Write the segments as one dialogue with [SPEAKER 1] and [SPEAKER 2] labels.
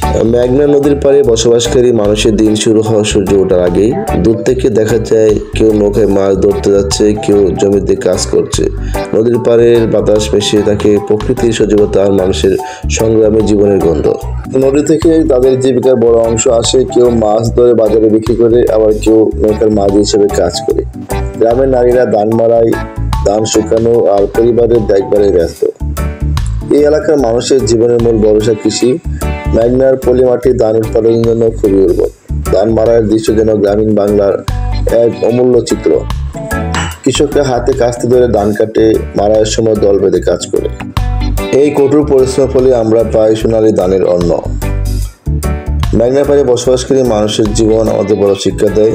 [SPEAKER 1] মেঘনা নদীর পাড়ে বসবাসকারী মানুষের দিন শুরু হয় সূর্য ওঠার আগেই। দূর থেকে দেখা যায় কেউ নৌকায় মাছ ধরতে যাচ্ছে, কেউ জমিতে কাজ করছে। নদীর পাড়ের বাতাস মিশিয়ে থাকে প্রকৃতির সজীবতা আর মানুষের সংগ্রামী জীবনের গন্ধ। নদী থেকে তাদের জীবিকার বড় অংশ আসে, কেউ মাছ ধরে বাজারে বিক্রি করে, আবার কেউ নৌকার মাঝি হিসেবে কাজ করে। গ্রামের নারীরা ধান মাড়াই, ধান শুকানো আর পরিবারের দেখভালে ব্যস্ত। এই এলাকার মানুষের জীবনের মূল ভরসা কৃষি। মেঘনার পলি মাটি ধান উৎপাদনের জন্য খুবই উর্বর। ধান মাড়াইয়ের দৃশ্য যেন গ্রামীণ বাংলার এক অমূল্য চিত্র। কৃষকরা হাতে কাস্তে ধরে ধান কাটে, মাড়াইয়ের সময় দল বেঁধে কাজ করে। এই কঠোর পরিশ্রমের ফলে আমরা পাই সোনালী ধানের অন্ন। মেঘনা পাড়ে বসবাসকারী মানুষের জীবন আমাদের বড় শিক্ষা দেয়।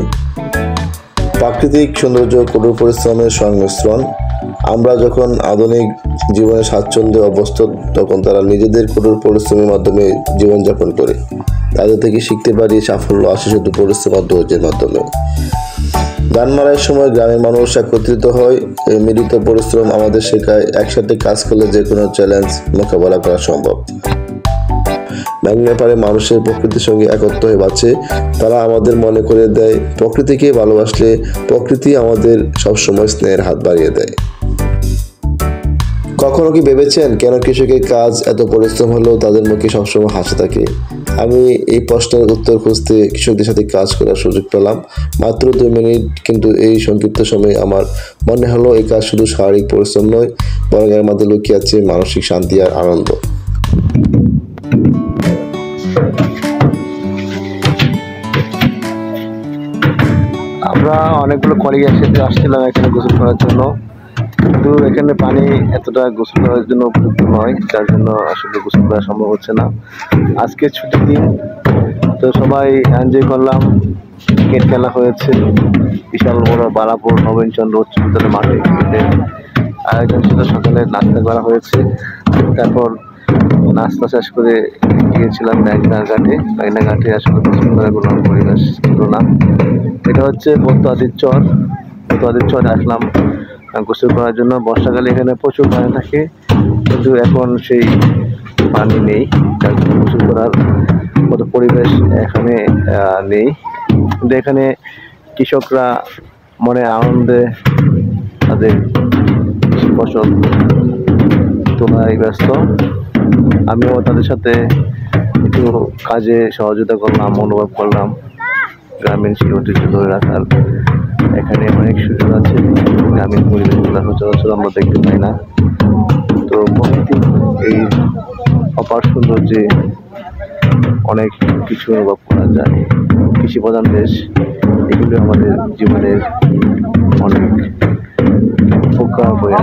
[SPEAKER 1] প্রাকৃতিক সৌন্দর্য কঠোর পরিশ্রমের সংমিশ্রণ। আমরা যখন আধুনিক জীবনে স্বাচ্ছন্দ্যে অভ্যস্ত, তখন তারা নিজেদের কঠোর পরিশ্রমের মাধ্যমে জীবনযাপন করে। তাদের থেকে শিখতে পারি সাফল্য আসে শুধু পরিশ্রম আর ধৈর্যের মাধ্যমে। ধান মাড়াইয়ের সময় গ্রামের মানুষ একত্রিত হয়। এই মিলিত পরিশ্রম আমাদের শেখায় একসাথে কাজ করলে যে কোনো চ্যালেঞ্জ মোকাবেলা করা সম্ভব। মেঘনা পাড়ে মানুষের প্রকৃতির সঙ্গে একত্র হয়ে বাঁচে। তারা আমাদের মনে করে দেয়, প্রকৃতিকে ভালোবাসলে প্রকৃতি আমাদের সবসময় স্নেহের হাত বাড়িয়ে দেয়। কখনো কি ভেবেছেন কেন কৃষকের কাজ এত পরিশ্রম হলেও তাদের মুখে সবসময় হাসি থাকে? আমি এই প্রশ্নের উত্তর খুঁজতে কৃষকদের সাথে কাজ করার সুযোগ পেলাম। মাত্র 2 মিনিট, কিন্তু এই সংক্ষিপ্ত সময়ে আমার মনে হলো এই কাজ শুধু শারীরিক পরিশ্রম নয়, বরং এর মধ্যে লুকিয়ে আছে মানসিক শান্তি আর আনন্দ।
[SPEAKER 2] আমরা অনেকগুলো কলিগ একসাথে আসছিলাম এখানে গোসল করার জন্য, কিন্তু এখানে পানি এতটা গোসল করার জন্য উপযুক্ত নয়, যার জন্য আসলে গোসল করা সম্ভব হচ্ছে না। আজকে ছুটির দিন, তো সবাই এনজয় করলাম। ক্রিকেট খেলা হয়েছে বিশাল বড় বালাপুর নবীনচন্দ্র উচ্চ বিদ্যালয় মাঠে। ক্রিকেটের আয়োজন ছিল, সকালে নাস্তা করা হয়েছে। তারপর নাস্তা শেষ করে গিয়েছিলাম মেঘনা ঘাটে। মেঘনা ঘাটে আসলে গোসল করার কোনো পরিবেশ ছিল না। এটা হচ্ছে বতুয়াদির চর। বতুয়াদির চরে আসলাম গোসল করার জন্য। বর্ষাকালে এখানে প্রচুর পানি থাকে, কিন্তু এখন সেই পানি নেই, যার জন্য গোসল করার মতো পরিবেশ এখানে নেই। কিন্তু এখানে কৃষকরা মনে আনন্দে তাদের কৃষি ফসল তোলায় ব্যস্ত। আমিও তাদের সাথে একটু কাজে সহযোগিতা করলাম, অনুভব করলাম গ্রামীণ সেই ঐতিহ্য ধরে রাখার। এখানে অনেক সুযোগ আছে, গ্রামীণ পরিবেশগুলো সচরাচর আমরা দেখতে পাই না। তো প্রকৃতি এই অপার সৌন্দর্যে অনেক কিছু অনুভব করা যায়। কৃষি প্রধান দেশ, এগুলো আমাদের জীবনের অনেক উপকার হয়ে